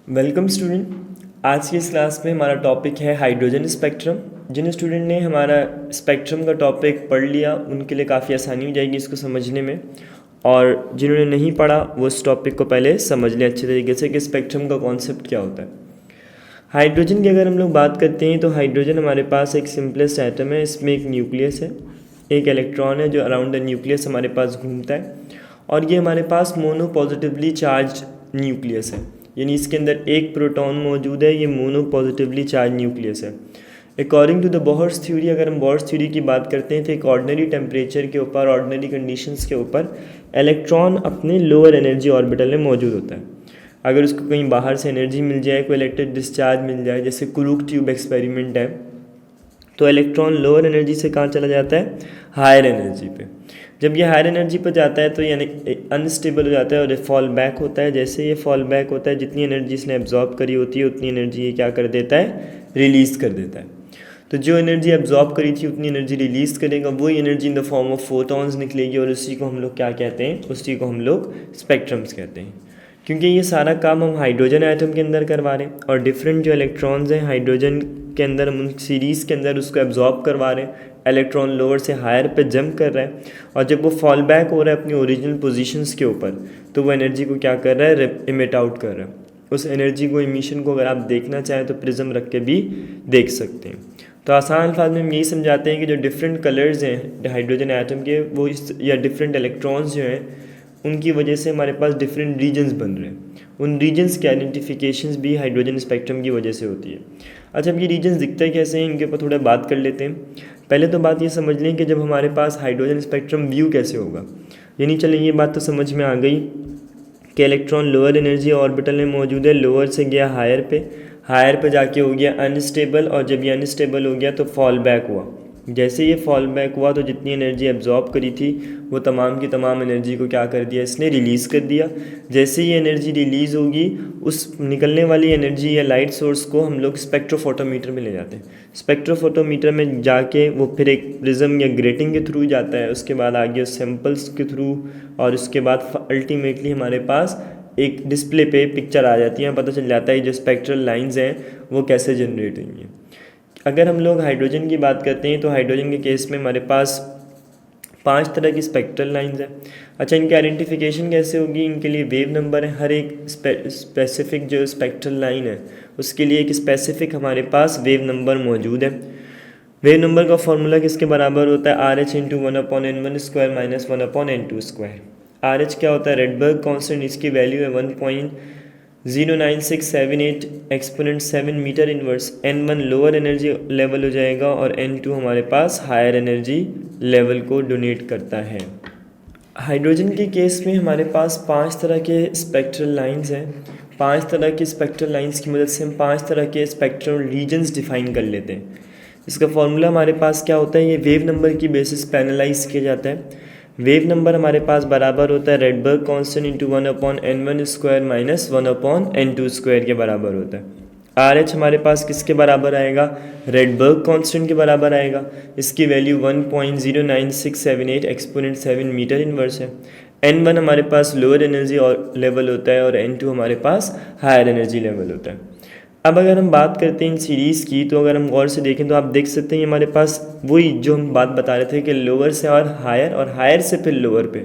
Welcome student. आज की इस क्लास में हमारा टॉपिक है हाइड्रोजन स्पेक्ट्रम। जिन स्टूडेंट ने हमारा स्पेक्ट्रम का टॉपिक पढ़ लिया उनके लिए काफ़ी आसानी हो जाएगी इसको समझने में, और जिन्होंने नहीं पढ़ा वो इस टॉपिक को पहले समझ लें अच्छे तरीके से कि स्पेक्ट्रम का कॉन्सेप्ट क्या होता है। हाइड्रोजन की अगर हम लोग बात करते हैं तो हाइड्रोजन हमारे पास एक सिंपलेस्ट एटम है। इसमें एक न्यूक्लियस है, एक इलेक्ट्रॉन है जो अराउंड द न्यूक्लियस हमारे पास घूमता है, और ये हमारे पास मोनो पॉजिटिवली चार्ज न्यूक्लियस है, यानी इसके अंदर एक प्रोटॉन मौजूद है। ये मोनो पॉजिटिवली चार्ज न्यूक्लियस है। According to the Bohr's theory, अगर हम बोहर्स थ्योरी की बात करते हैं तो एक ऑर्डिनरी टेम्परेचर के ऊपर, ऑर्डिनरी कंडीशंस के ऊपर इलेक्ट्रॉन अपने लोअर एनर्जी ऑर्बिटल में मौजूद होता है। अगर उसको कहीं बाहर से एनर्जी मिल जाए, कोई इलेक्ट्रिक डिस्चार्ज मिल जाए, जैसे क्रूक ट्यूब एक्सपेरिमेंट है, तो इलेक्ट्रॉन लोअर एनर्जी से कहाँ चला जाता है? हायर एनर्जी पे। जब ये हायर एनर्जी पर जाता है तो यानी अनस्टेबल हो जाता है और फॉल बैक होता है। जैसे ये फॉल बैक होता है, जितनी एनर्जी इसने एब्जॉर्ब करी होती है उतनी एनर्जी ये क्या कर देता है? रिलीज़ कर देता है। तो जो एनर्जी एब्जॉर्ब करी थी उतनी एनर्जी रिलीज़ करेगा, वही energy in the form of photons निकलेगी, और उसी को हम लोग क्या कहते हैं? उसी को हम लोग स्पेक्ट्रम्स कहते हैं। क्योंकि ये सारा काम हम हाइड्रोजन एटम के अंदर करवा रहे हैं, और डिफरेंट जो इलेक्ट्रॉन्स हैं हाइड्रोजन के अंदर, हम उन सीरीज़ के अंदर उसको एब्जॉर्ब करवा रहे हैं। इलेक्ट्रॉन लोअर से हायर पे जंप कर रहा है, और जब वो फॉल बैक हो रहा है अपनी ओरिजिनल पोजीशंस के ऊपर, तो वो एनर्जी को क्या कर रहा है? इमिट आउट कर रहा है। उस एनर्जी को, इमिशन को अगर आप देखना चाहें तो प्रिज्म रख के भी देख सकते हैं। तो आसान अल्फाज में हम यही समझाते हैं कि जो डिफरेंट कलर्स हैं हाइड्रोजन एटम के, वो या डिफरेंट इलेक्ट्रॉन्स जो हैं उनकी वजह से हमारे पास डिफरेंट रीजन्स बन रहे हैं। उन रीजन्स के आइडेंटिफिकेशंस भी हाइड्रोजन स्पेक्ट्रम की वजह से होती है। अच्छा, अब ये रीजन्स दिखते कैसे हैं इनके ऊपर थोड़ा बात कर लेते हैं। पहले तो बात ये समझ लें कि जब हमारे पास हाइड्रोजन स्पेक्ट्रम व्यू कैसे होगा, यानी चलें ये बात तो समझ में आ गई कि इलेक्ट्रॉन लोअर एनर्जी ऑर्बिटल में मौजूद है, लोअर से गया हायर पे, हायर पे जाके हो गया अनस्टेबल, और जब ये अनस्टेबल हो गया तो फॉल बैक हुआ। जैसे ये फॉल बैक हुआ तो जितनी एनर्जी एब्जॉर्ब करी थी वो तमाम की तमाम एनर्जी को क्या कर दिया? इसने रिलीज़ कर दिया। जैसे ये एनर्जी रिलीज़ होगी, उस निकलने वाली एनर्जी या लाइट सोर्स को हम लोग स्पेक्ट्रोफोटोमीटर में ले जाते हैं। स्पेक्ट्रोफोटोमीटर में जाके वो फिर एक प्रिज्म या ग्रेटिंग के थ्रू जाता है, उसके बाद आगे सैम्पल्स के थ्रू, और उसके बाद अल्टीमेटली हमारे पास एक डिस्प्ले पे पिक्चर आ जाती है, पता चल जाता है जो स्पेक्ट्रल लाइंस हैं वो कैसे जनरेट हुई हैं। अगर हम लोग हाइड्रोजन की बात करते हैं तो हाइड्रोजन के केस में हमारे पास 5 तरह की स्पेक्ट्रल लाइंस हैं। अच्छा, इनकी आइडेंटिफिकेशन कैसे होगी? इनके लिए वेव नंबर है। हर एक स्पेसिफिक जो स्पेक्ट्रल लाइन है उसके लिए एक स्पेसिफिक हमारे पास वेव नंबर मौजूद है। वेव नंबर का फॉर्मूला किसके बराबर होता है? R H into 1/n1² minus 1/n2²। R H क्या होता है? Rydberg constant. इसकी वैल्यू है 1.09678 exponent 7 metre inverse. n1 lower energy level हो जाएगा और n2 हमारे पास हायर एनर्जी लेवल को डोनेट करता है। हाइड्रोजन के केस में हमारे पास 5 तरह के स्पेक्ट्रल लाइंस हैं। 5 तरह के स्पेक्ट्रल लाइंस की मदद से हम 5 तरह के स्पेक्ट्रल रीजन्स डिफाइन कर लेते हैं। इसका फॉर्मूला हमारे पास क्या होता है? ये वेव नंबर की बेसिस पे एनालाइज किया जाता है। वेव नंबर हमारे पास बराबर होता है Rydberg constant into 1/n1² minus 1/n2² के बराबर होता है। आर एच हमारे पास किसके बराबर आएगा? रेडबर्ग कांस्टेंट के बराबर आएगा। इसकी वैल्यू 1.09678 एक्सपोनेंट 7 मीटर इनवर्स है। n1 हमारे पास लोअर एनर्जी लेवल होता है और n2 हमारे पास हायर एनर्जी लेवल होता है। अब अगर हम बात करते हैं इन सीरीज़ की, तो अगर हम गौर से देखें तो आप देख सकते हैं हमारे पास वही जो हम बात बता रहे थे कि लोअर से और हायर से फिर लोअर पे।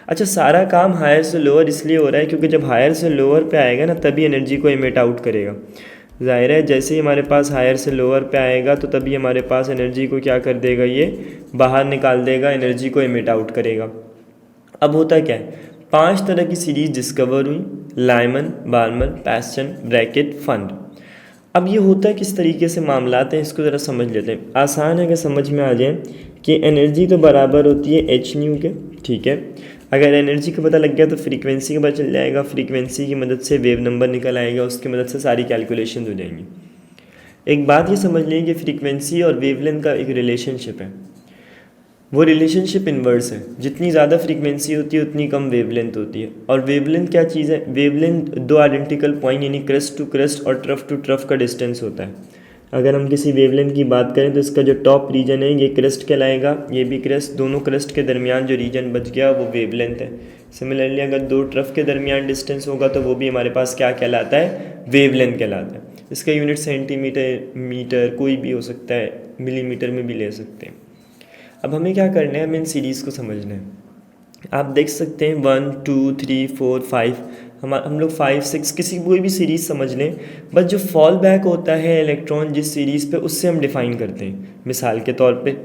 अच्छा, सारा काम हायर से लोअर इसलिए हो रहा है क्योंकि जब हायर से लोअर पे आएगा ना तभी एनर्जी को इमिट आउट करेगा। ज़ाहिर है जैसे ही हमारे पास हायर से लोअर पे आएगा तो तभी हमारे पास एनर्जी को क्या कर देगा? ये बाहर निकाल देगा, एनर्जी को इमिट आउट करेगा। अब होता क्या है? 5 तरह की सीरीज़ डिस्कवर हुई, लाइमन, बार्मर, पैस्टन, ब्रैकेट, फंड। अब ये होता है किस तरीके से मामलात हैं, इसको ज़रा समझ लेते हैं। आसान है कि समझ में आ जाए कि एनर्जी तो बराबर होती है एच न्यू के, ठीक है। अगर एनर्जी का पता लग गया तो फ्रीक्वेंसी का पता चल जाएगा, फ्रीक्वेंसी की मदद से वेव नंबर निकल आएगा, उसकी मदद से सारी कैलकुलेशन हो जाएंगी। एक बात ये समझ लें कि फ्रीक्वेंसी और वेवलेंथ का एक रिलेशनशिप है। वो रिलेशनशिप इन्वर्स है। जितनी ज़्यादा फ्रीक्वेंसी होती है उतनी कम वेवलेंथ होती है। और वेवलेंथ क्या चीज़ है? वेवलेंथ 2 आइडेंटिकल पॉइंट यानी क्रस्ट टू क्रस्ट और ट्रफ टू ट्रफ का डिस्टेंस होता है। अगर हम किसी वेवलेंथ की बात करें तो इसका जो टॉप रीजन है ये क्रस्ट कहलाएगा, ये भी क्रस्ट, दोनों क्रस्ट के दरमियान जो रीजन बच गया वो वेवलेंथ है। सिमिलरली अगर दो ट्रफ के दरमियान डिस्टेंस होगा तो वो भी हमारे पास क्या कहलाता है, वेवलेंथ कहलाता है। इसका यूनिट सेंटीमीटर, मीटर कोई भी हो सकता है, मिलीमीटर में भी ले सकते हैं। अब हमें क्या करना है, हमें इन सीरीज़ को समझना है। आप देख सकते हैं 1 2 3 4 5, हम लोग 5 6 किसी कोई भी सीरीज़ समझ लें, बस जो फॉल बैक होता है इलेक्ट्रॉन जिस सीरीज़ पे, उससे हम डिफ़ाइन करते हैं। मिसाल के तौर पे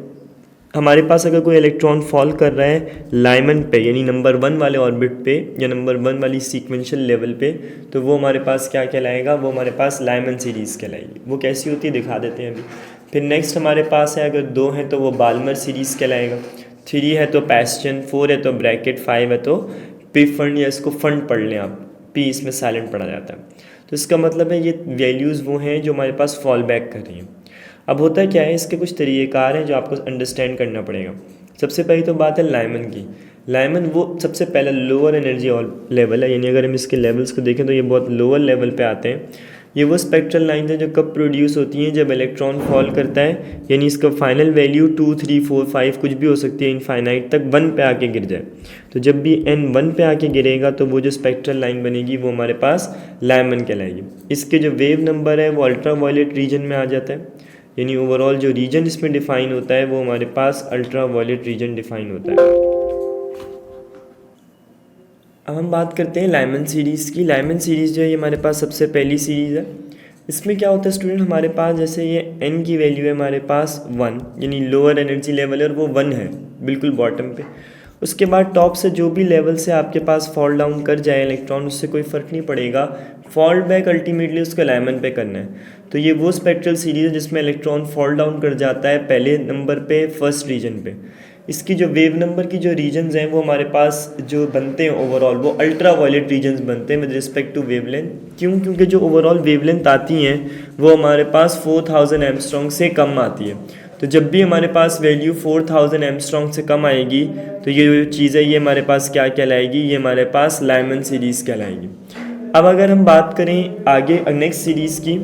हमारे पास अगर कोई इलेक्ट्रॉन फॉल कर रहा है लाइमन पे, यानी नंबर 1 वाले ऑर्बिट पे या नंबर 1 वाली सीक्वेंशियल लेवल पे, तो वो हमारे पास क्या कहलाएगा, वो हमारे पास लाइमन सीरीज़ कहलाएगी। वो कैसी होती है दिखा देते हैं अभी। फिर नेक्स्ट हमारे पास है, अगर 2 हैं तो वो बाल्मर सीरीज़ कहलाएगा, 3 है तो पैस्चन, 4 है तो ब्रैकेट, 5 है तो पी फंड, या इसको फंड पढ़ लें आप, पी इसमें साइलेंट पढ़ा जाता है। तो इसका मतलब है ये वैल्यूज़ वो हैं जो हमारे पास फॉल बैक कर रही हैं। अब होता क्या है, इसके कुछ तरीक़ेकार हैं जो आपको अंडरस्टैंड करना पड़ेगा। सबसे पहली तो बात है लाइमन की। लाइमन वो सबसे पहला लोअर एनर्जी लेवल है, यानी अगर हम इसके लेवल्स को देखें तो ये बहुत लोअर लेवल पे आते हैं। ये वो स्पेक्ट्रल लाइन है जो कब प्रोड्यूस होती हैं, जब इलेक्ट्रॉन फॉल करता है, यानी इसका फाइनल वैल्यू 2 3 4 5 कुछ भी हो सकती है, इनफाइनाइट तक 1 पे आके गिर जाए। तो जब भी n 1 पे आके गिरेगा तो वो जो स्पेक्ट्रल लाइन बनेगी वो हमारे पास लाइमन कहलाएगी। इसके जो वेव नंबर है वो अल्ट्रा वायलेट रीजन में आ जाता है, यानी ओवरऑल जो रीजन इसमें डिफाइन होता है वो हमारे पास अल्ट्रा वायलेट रीजन डिफाइन होता है। अब हम बात करते हैं लाइमन सीरीज़ की। लाइमन सीरीज़ जो है ये हमारे पास सबसे पहली सीरीज़ है। इसमें क्या होता है स्टूडेंट, हमारे पास जैसे ये n की वैल्यू है हमारे पास 1, यानी लोअर एनर्जी लेवल है और वो 1 है बिल्कुल बॉटम पे। उसके बाद टॉप से जो भी लेवल से आपके पास फॉल डाउन कर जाए इलेक्ट्रॉन, उससे कोई फ़र्क नहीं पड़ेगा, फॉल बैक अल्टीमेटली उसको लाइमन पे करना है। तो ये वो स्पेक्ट्रल सीरीज़ है जिसमें इलेक्ट्रॉन फॉल डाउन कर जाता है पहले नंबर पे, फर्स्ट रीजन पे। इसकी जो वेव नंबर की जो रीजन्स हैं वो हमारे पास जो बनते हैं ओवरऑल वो अल्ट्रा वायलेट रीजन्स बनते हैं विद रिस्पेक्ट टू वेवलेंथ। क्यों? क्योंकि जो ओवरऑल वेवलेंथ आती हैं वो हमारे पास 4000 एंगस्ट्रॉम से कम आती है। तो जब भी हमारे पास वैल्यू 4000 एंगस्ट्रॉम से कम आएगी तो ये जो चीज़ है ये हमारे पास क्या कहलाएगी, ये हमारे पास लाइमन सीरीज़ कहलाएगी। अब अगर हम बात करें आगे नेक्स्ट सीरीज़ की,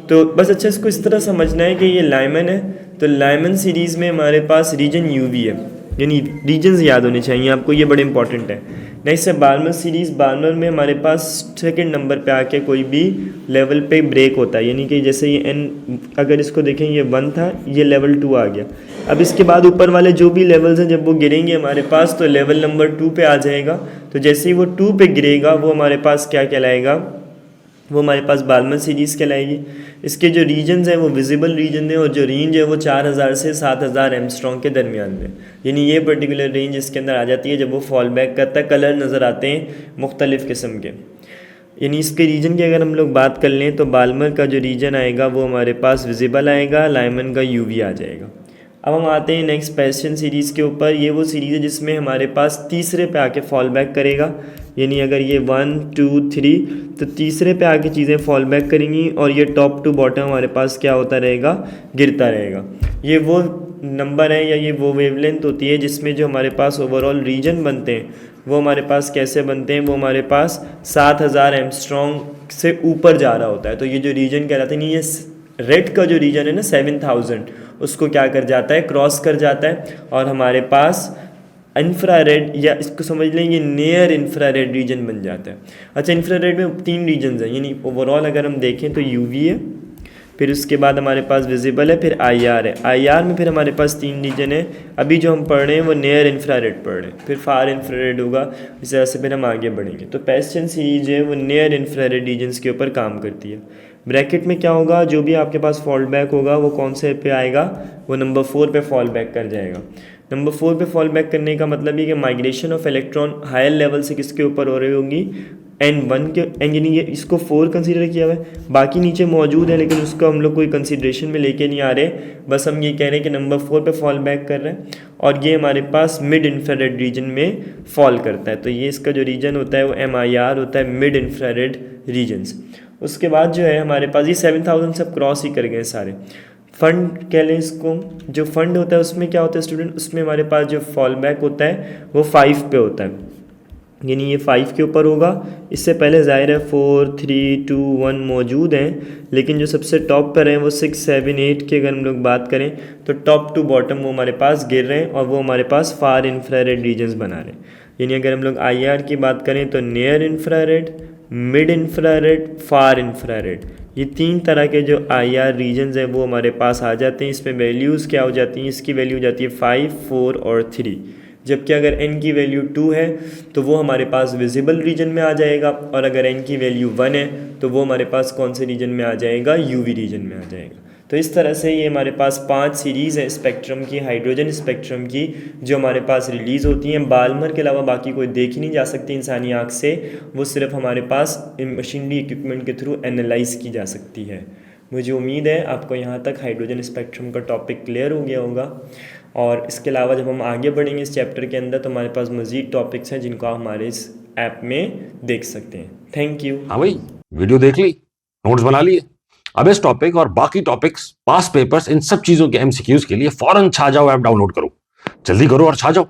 तो बस अच्छा इसको इस तरह समझना है कि ये लाइमन है, तो लाइमन सीरीज़ में हमारे पास रीजन यूवी है, यानी रीजन्स याद होने चाहिए आपको, ये बड़े इंपॉर्टेंट है। नेक्स्ट है बाल्मर सीरीज़। बाल्मर में हमारे पास सेकंड नंबर पे आके कोई भी लेवल पे ब्रेक होता है, यानी कि जैसे ये एन, अगर इसको देखें ये 1 था, ये लेवल 2 आ गया। अब इसके बाद ऊपर वाले जो भी लेवल्स हैं जब वो गिरेंगे हमारे पास तो लेवल नंबर 2 पे आ जाएगा। तो जैसे ही वो 2 पे गिरेगा वो हमारे पास क्या कहलाएगा, वो हमारे पास बाल्मर सीरीज़ कहलाएगी। इसके जो रीजन्स हैं वो विजिबल रीजन है और जो रेंज है वो 4000 से 7000 एंगस्ट्रॉम के दरमियान में, यानी ये पर्टिकुलर रेंज इसके अंदर आ जाती है जब वो फॉल बैक करता है। कलर नज़र आते हैं मुख्तलिफ़ किस्म के, यानी इसके रीजन की अगर हम लोग बात कर लें तो बाल्मर का जो रीजन आएगा वो हमारे पास विजिबल आएगा, लाइमन का यूवी आ जाएगा। अब हम आते हैं नेक्स्ट पैशन सीरीज़ के ऊपर। ये वो सीरीज़ है जिसमें हमारे पास तीसरे पे आके फॉल बैक करेगा, यानी अगर ये 1 2 3 तो तीसरे पे आके चीज़ें फॉल बैक करेंगी और ये टॉप टू बॉटम हमारे पास क्या होता रहेगा, गिरता रहेगा। ये वो नंबर है या ये वो वेवलेंथ होती है जिसमें जो हमारे पास ओवरऑल रीजन बनते हैं वो हमारे पास कैसे बनते हैं, वो हमारे पास 7000 एंगस्ट्रॉम से ऊपर जा रहा होता है। तो ये जो रीजन कहलाते हैं, ये रेड का जो रीजन है ना 7000, उसको क्या कर जाता है, क्रॉस कर जाता है और हमारे पास इंफ्रारेड, या इसको समझ लें ये नियर इंफ्रारेड रीजन बन जाता है। अच्छा, इंफ्रारेड में 3 रीजन्स हैं, यानी ओवरऑल अगर हम देखें तो यूवी है, फिर उसके बाद हमारे पास विजिबल है, फिर आईआर है। आईआर में फिर हमारे पास 3 रीजन है। अभी जो हम पढ़ रहे हैं वो नियर इंफ्रारेड पढ़ रहे हैं, फिर फार इंफ्रारेड होगा, इस तरह से फिर हम आगे बढ़ेंगे। तो पैशन सीरीज है वो नियर इंफ्रारेड रीजन्स के ऊपर काम करती है। ब्रैकेट में क्या होगा, जो भी आपके पास फॉल बैक होगा वो कौन से पे आएगा, वो नंबर 4 पे फॉल बैक कर जाएगा। नंबर 4 पे फॉल बैक करने का मतलब ये कि migration of electron higher level से किसके ऊपर हो रही होगी, N1 के, यानी ये इसको 4 कंसीडर किया हुआ है, बाकी नीचे मौजूद है लेकिन उसको हम लोग कोई कंसीडरेशन में लेके नहीं आ रहे, बस हम ये कह रहे हैं कि नंबर 4 पे फॉल बैक कर रहे हैं और ये हमारे पास मिड इंफ्रारेड रीजन में फॉल करता है। तो ये इसका जो रीजन होता है वो MIR होता है, मिड इंफ्रारेड रीजन्स। उसके बाद जो है हमारे पास ये 7000 सब क्रॉस ही कर गए सारे। फंड कह लें इसको, जो फंड होता है उसमें क्या होता है स्टूडेंट, उसमें हमारे पास जो फॉल बैक होता है वो 5 पे होता है, यानी ये 5 के ऊपर होगा। इससे पहले ज़ाहिर है 4 3 2 1 मौजूद हैं, लेकिन जो सबसे टॉप पर हैं वो 6 7 8 की अगर हम लोग बात करें तो टॉप टू बॉटम वो हमारे पास गिर रहे हैं और वो हमारे पास फार इंफ्रारेड रीजन्स बना रहे हैं। यानी अगर हम लोग IR की बात करें तो नियर इंफ्रारेड, मिड इंफ्रारेड, फार इंफ्रारेड, ये 3 तरह के जो IR रीजन्स हैं वो हमारे पास आ जाते हैं। इसमें वैल्यूज़ क्या हो जाती हैं, इसकी वैल्यू हो जाती है 5, 4 और 3। जबकि अगर n की वैल्यू 2 है तो वो हमारे पास विजिबल रीजन में आ जाएगा, और अगर n की वैल्यू 1 है तो वो हमारे पास कौन से रीजन में आ जाएगा, UV रीजन में आ जाएगा। तो इस तरह से ये हमारे पास 5 सीरीज़ है स्पेक्ट्रम की, हाइड्रोजन स्पेक्ट्रम की, जो हमारे पास रिलीज़ होती हैं। बाल्मर के अलावा बाकी कोई देख ही नहीं जा सकती इंसानी आँख से, वो सिर्फ हमारे पास मशीनरी इक्विपमेंट के थ्रू एनालाइज की जा सकती है। मुझे उम्मीद है आपको यहाँ तक हाइड्रोजन स्पेक्ट्रम का टॉपिक क्लियर हो गया होगा, और इसके अलावा जब हम आगे बढ़ेंगे इस चैप्टर के अंदर तो हमारे पास मज़ीद टॉपिक्स हैं जिनको आप हमारे इस ऐप में देख सकते हैं। Thank you. हाँ भाई, वीडियो देख ली, नोट्स बना लिए। अब इस टॉपिक और बाकी टॉपिक्स, पास पेपर्स, इन सब चीजों के MCQs के लिए फौरन छा जाओ ऐप डाउनलोड करो। जल्दी करो और छा जाओ।